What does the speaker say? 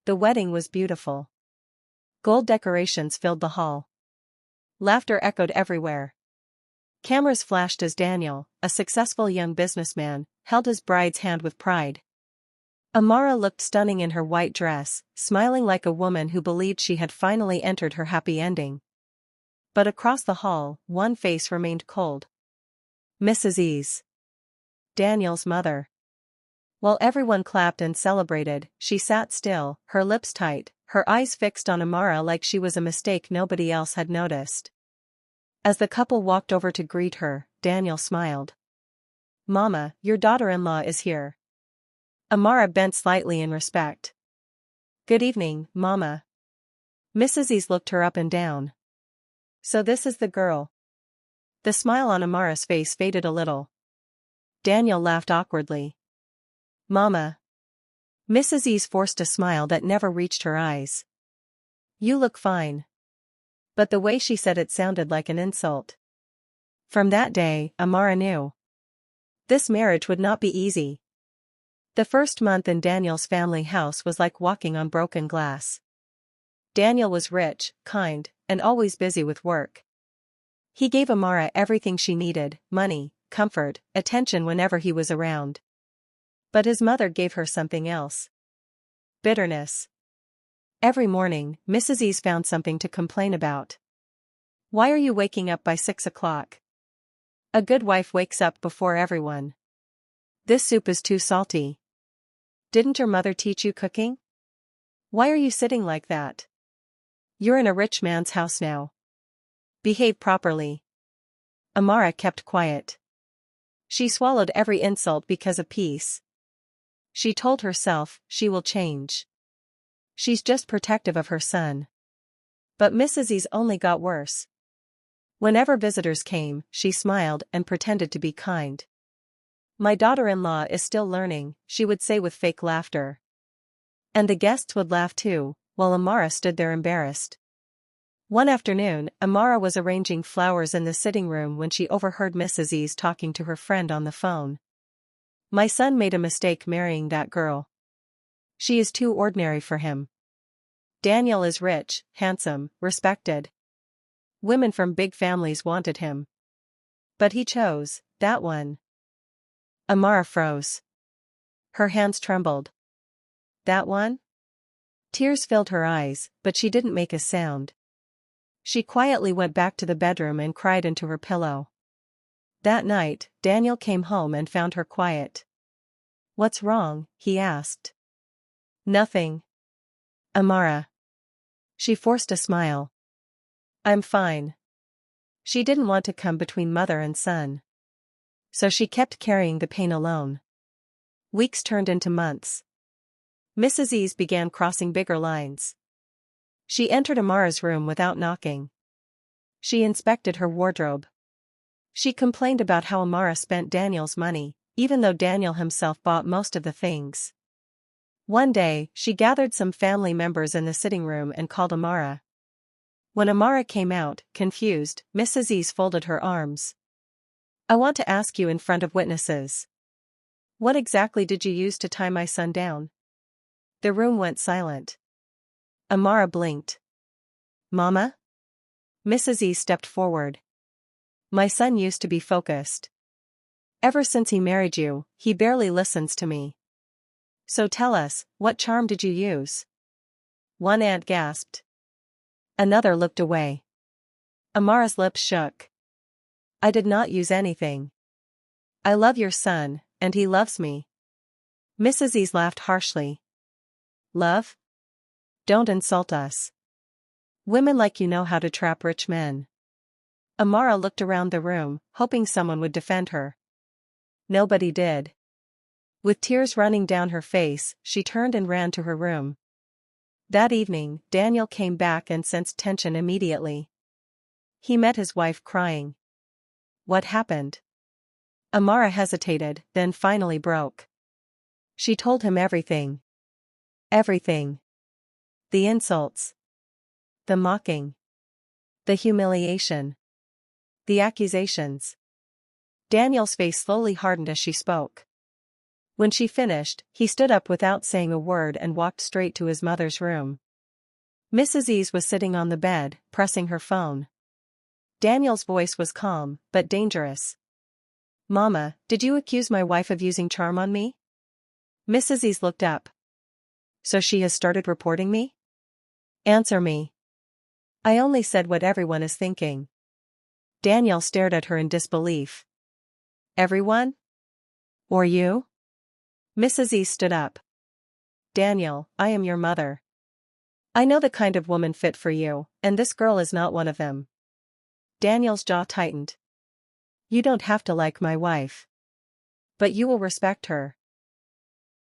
The wedding was beautiful. Gold decorations filled the hall. Laughter echoed everywhere. Cameras flashed as Daniel, a successful young businessman, held his bride's hand with pride. Amara looked stunning in her white dress, smiling like a woman who believed she had finally entered her happy ending. But across the hall, one face remained cold. Mrs. E's. Daniel's mother. While everyone clapped and celebrated, she sat still, her lips tight, her eyes fixed on Amara like she was a mistake nobody else had noticed. As the couple walked over to greet her, Daniel smiled. "Mama, your daughter-in-law is here." Amara bent slightly in respect. "Good evening, Mama." Mrs. E's looked her up and down. "So this is the girl." The smile on Amara's face faded a little. Daniel laughed awkwardly. "Mama." Mrs. E's forced a smile that never reached her eyes. "You look fine." But the way she said it sounded like an insult. From that day, Amara knew this marriage would not be easy. The first month in Daniel's family house was like walking on broken glass. Daniel was rich, kind, and always busy with work. He gave Amara everything she needed: money, comfort, attention whenever he was around. But his mother gave her something else. Bitterness. Every morning, Mrs. E's found something to complain about. "Why are you waking up by 6 o'clock? A good wife wakes up before everyone. This soup is too salty. Didn't your mother teach you cooking? Why are you sitting like that? You're in a rich man's house now. Behave properly." Amara kept quiet. She swallowed every insult because of peace. She told herself, she will change. She's just protective of her son. But Mrs. E's only got worse. Whenever visitors came, she smiled and pretended to be kind. "My daughter-in-law is still learning," she would say with fake laughter. And the guests would laugh too, while Amara stood there embarrassed. One afternoon, Amara was arranging flowers in the sitting room when she overheard Mrs. E's talking to her friend on the phone. "My son made a mistake marrying that girl. She is too ordinary for him. Daniel is rich, handsome, respected. Women from big families wanted him. But he chose that one." Amara froze. Her hands trembled. "That one?" Tears filled her eyes, but she didn't make a sound. She quietly went back to the bedroom and cried into her pillow. That night, Daniel came home and found her quiet. "What's wrong?" he asked. "Nothing." "Amara." She forced a smile. "I'm fine." She didn't want to come between mother and son. So she kept carrying the pain alone. Weeks turned into months. Mrs. E's began crossing bigger lines. She entered Amara's room without knocking. She inspected her wardrobe. She complained about how Amara spent Daniel's money, even though Daniel himself bought most of the things. One day, she gathered some family members in the sitting room and called Amara. When Amara came out, confused, Mrs. E's folded her arms. "I want to ask you in front of witnesses. What exactly did you use to tie my son down?" The room went silent. Amara blinked. "Mama?" Mrs. E stepped forward. "My son used to be focused. Ever since he married you, he barely listens to me. So tell us, what charm did you use?" One aunt gasped. Another looked away. Amara's lips shook. "I did not use anything. I love your son, and he loves me." Mrs. E laughed harshly. "Love? Don't insult us. Women like you know how to trap rich men." Amara looked around the room, hoping someone would defend her. Nobody did. With tears running down her face, she turned and ran to her room. That evening, Daniel came back and sensed tension immediately. He met his wife crying. "What happened?" Amara hesitated, then finally broke. She told him everything. Everything. The insults. The mocking. The humiliation. The accusations. Daniel's face slowly hardened as she spoke. When she finished, he stood up without saying a word and walked straight to his mother's room. Mrs. Ease was sitting on the bed, pressing her phone. Daniel's voice was calm, but dangerous. "Mama, did you accuse my wife of using charm on me?" Mrs. Ease looked up. "So she has started reporting me? Answer me." "I only said what everyone is thinking." Daniel stared at her in disbelief. "Everyone? Or you?" Mrs. East stood up. "Daniel, I am your mother. I know the kind of woman fit for you, and this girl is not one of them." Daniel's jaw tightened. "You don't have to like my wife. But you will respect her.